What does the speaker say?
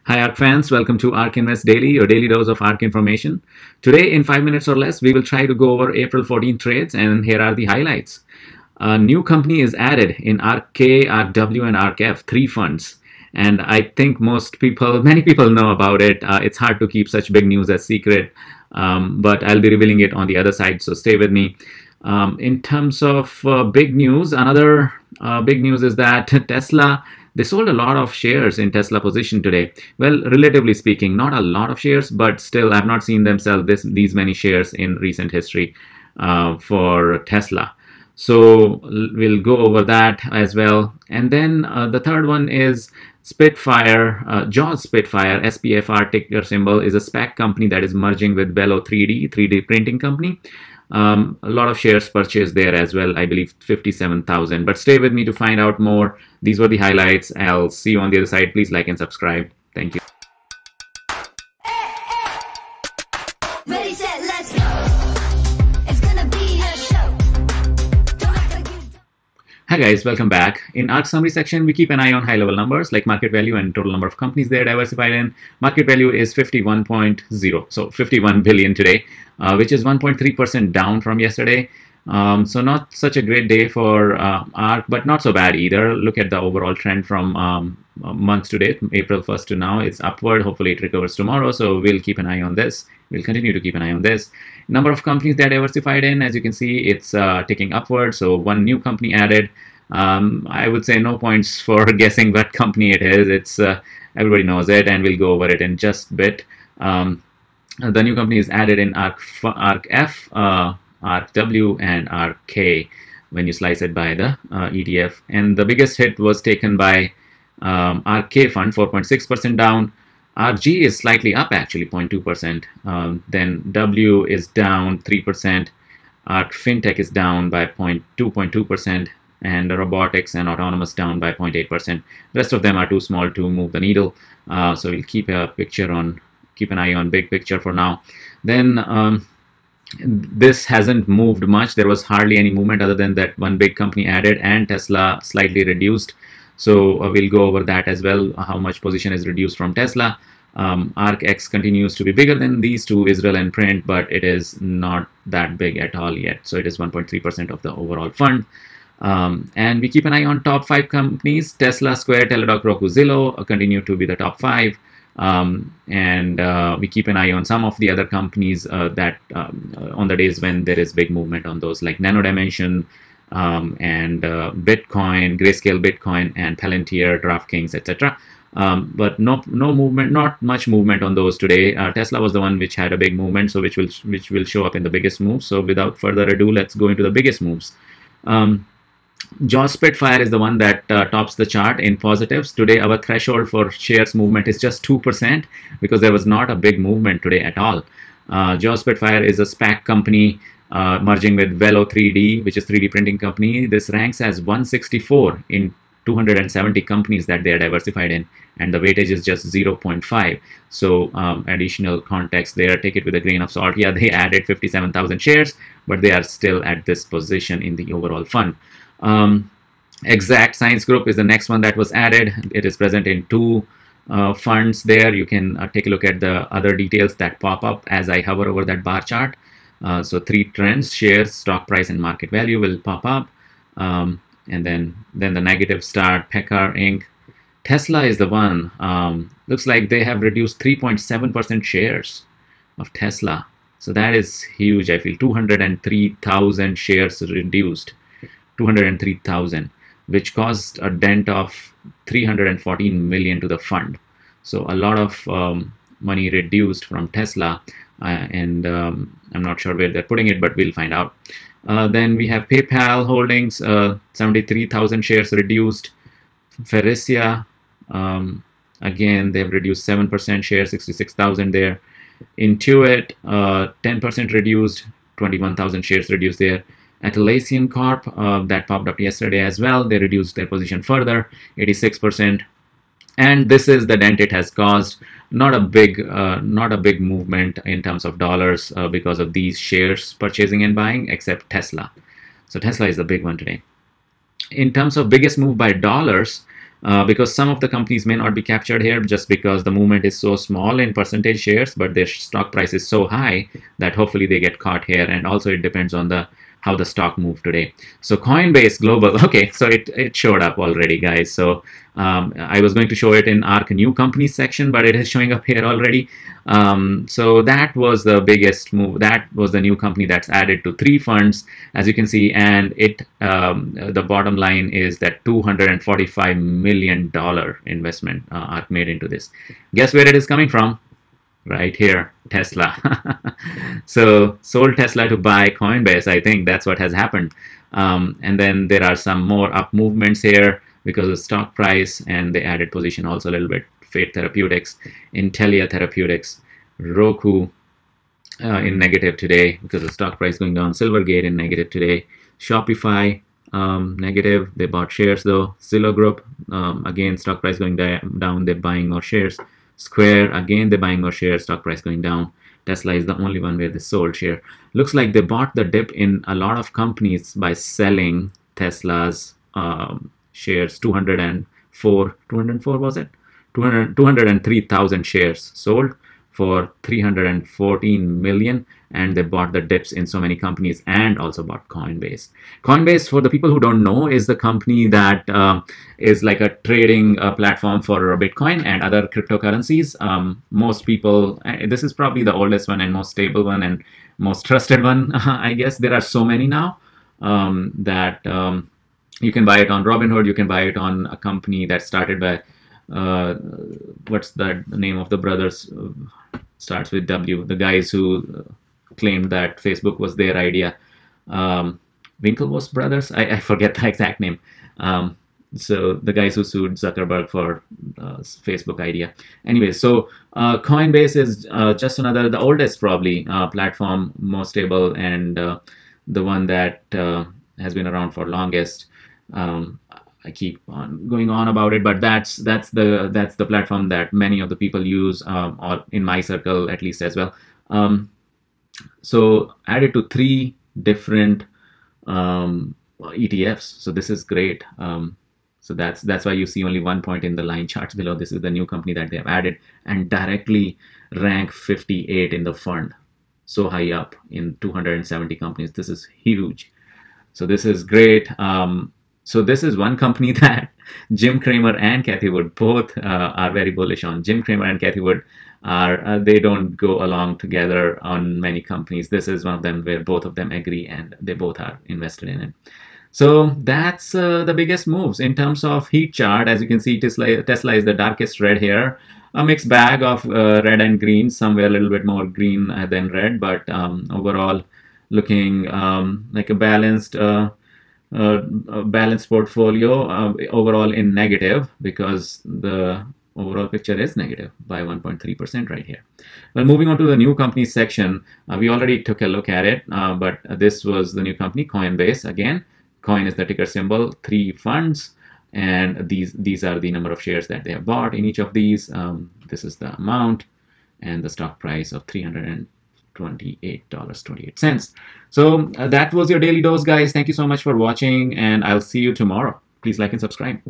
Hi ARK fans, welcome to ARK Invest Daily, your daily dose of ARK information. Today in 5 minutes or less, we will try to go over April 14 trades, and here are the highlights. A new company is added in ARKK, ARKW and ARKF, 3 funds. And I think many people know about it. It's hard to keep such big news as secret, but I'll be revealing it on the other side, so stay with me. In terms of big news, another big news is that Tesla, they sold a lot of shares in Tesla position today. Well, relatively speaking, not a lot of shares, but still I've not seen them sell these many shares in recent history for Tesla. So we'll go over that as well. And then the third one is Spitfire, Jaws Spitfire, SPFR ticker symbol, is a SPAC company that is merging with Velo 3D printing company. A lot of shares purchased there as well, I believe 57,000. But stay with me to find out more. These were the highlights. I'll see you on the other side. Please like and subscribe. Thank you. Ready, set, let's go. It's gonna be a show. Don't act like you don't. Hi guys, welcome back. In ARK summary section, we keep an eye on high-level numbers like market value and total number of companies they are diversified in. Market value is 51.0, so 51 billion today, which is 1.3% down from yesterday. So not such a great day for ARK, but not so bad either. Look at the overall trend from months to date, April 1st to now. It's upward. Hopefully it recovers tomorrow. So we'll keep an eye on this. We'll continue to keep an eye on this. Number of companies they're diversified in, as you can see, it's ticking upward. So one new company added. I would say no points for guessing what company it is. It's everybody knows it, and we'll go over it in just a bit. The new company is added in ARKF, ARKW and ARKK when you slice it by the ETF. And the biggest hit was taken by ARKK fund, 4.6% down. ARKG is slightly up actually, 0.2%. Then W is down 3%. ARK Fintech is down by 2.2%. And the robotics and autonomous down by 0.8%. Rest of them are too small to move the needle. So we'll keep an eye on big picture for now. Then this hasn't moved much. There was hardly any movement other than that one big company added and Tesla slightly reduced. So we'll go over that as well, how much position is reduced from Tesla. ARKX continues to be bigger than these two, Israel and Print, but it is not that big at all yet. So it is 1.3% of the overall fund. And we keep an eye on top 5 companies. Tesla, Square, Teladoc, Roku, Zillow continue to be the top 5. And we keep an eye on some of the other companies that on the days when there is big movement on those, like Nano Dimension and Bitcoin, Grayscale Bitcoin, and Palantir, DraftKings, etc. But no movement, not much movement on those today. Tesla was the one which had a big movement, so which will show up in the biggest moves. So without further ado, let's go into the biggest moves. Jaws Spitfire is the one that tops the chart in positives. Today, our threshold for shares movement is just 2% because there was not a big movement today at all. Jaws Spitfire is a SPAC company merging with Velo 3D, which is 3D printing company. This ranks as 164 in 270 companies that they are diversified in, and the weightage is just 0.5. So additional context there, take it with a grain of salt. Yeah, they added 57,000 shares, but they are still at this position in the overall fund. Exact Science Group is the next one that was added. It is present in 2 funds there. You can take a look at the other details that pop up as I hover over that bar chart. So 3 trends: shares, stock price, and market value will pop up. And then the negative start, Packard Inc. Tesla is the one. Looks like they have reduced 3.7% shares of Tesla. So that is huge. I feel 203,000 shares reduced. 203,000, which caused a dent of 314 million to the fund. So a lot of money reduced from Tesla, and I'm not sure where they're putting it, but we'll find out. Then we have PayPal Holdings, 73,000 shares reduced. Faurecia, again, they've reduced 7% shares, 66,000 there. Intuit, 10% reduced, 21,000 shares reduced there. Atlassian Corp, that popped up yesterday as well. They reduced their position further, 86%. And this is the dent it has caused. Not a big movement in terms of dollars because of these shares purchasing and buying, except Tesla. So Tesla is the big one today. In terms of biggest move by dollars, because some of the companies may not be captured here just because the movement is so small in percentage shares, but their stock price is so high that hopefully they get caught here. And also it depends on how the stock moved today. So Coinbase Global, okay, so it showed up already, guys. So I was going to show it in ARK new companies section, but it is showing up here already. So that was the biggest move. That was the new company that's added to 3 funds, as you can see, and it the bottom line is that $245 million investment ARK made into this. Guess where it is coming from? Right here, Tesla. So sold Tesla to buy Coinbase. I think that's what has happened. And then there are some more up movements here because of stock price, and they added position also a little bit. Fate Therapeutics, Intellia Therapeutics, Roku in negative today because of stock price going down. Silvergate in negative today. Shopify negative. They bought shares though. Zillow Group, again, stock price going down. They're buying more shares. Square, again, they're buying more shares, stock price going down. Tesla is the only one where they sold share. Looks like they bought the dip in a lot of companies by selling Tesla's shares. 204 was it? 203,000 shares sold for 314 million, and they bought the dips in so many companies and also bought Coinbase. Coinbase, for the people who don't know, is the company that is like a trading platform for Bitcoin and other cryptocurrencies. Most people, this is probably the oldest one and most stable one and most trusted one. I guess there are so many now that you can buy it on Robinhood. You can buy it on a company that started by what's the name of the brothers? Starts with W. The guys who claimed that Facebook was their idea. Winklevoss brothers? I forget the exact name. So the guys who sued Zuckerberg for Facebook idea. Anyway, so Coinbase is just another, the oldest probably platform, most stable, and the one that has been around for longest. I keep on going on about it, but that's the platform that many of the people use, or in my circle at least as well. So added to 3 different ETFs. So this is great. So that's why you see only 1 point in the line charts below. This is the new company that they have added and directly rank 58 in the fund. So high up in 270 companies. This is huge. So this is great. So this is one company that Jim Cramer and Cathie Wood both are very bullish on. Jim Cramer and Cathie Wood are, they don't go along together on many companies. This is one of them where both of them agree and they both are invested in it. So that's the biggest moves in terms of heat chart. As you can see, Tesla is the darkest red here. A mixed bag of red and green, somewhere a little bit more green than red, but overall looking like a balanced portfolio, overall in negative because the overall picture is negative by 1.3% right here. Well, moving on to the new company section, we already took a look at it, but this was the new company, Coinbase. Again, COIN is the ticker symbol, 3 funds, and these are the number of shares that they have bought in each of these. This is the amount and the stock price of $328.28. So that was your daily dose, guys. Thank you so much for watching, and I'll see you tomorrow. Please like and subscribe.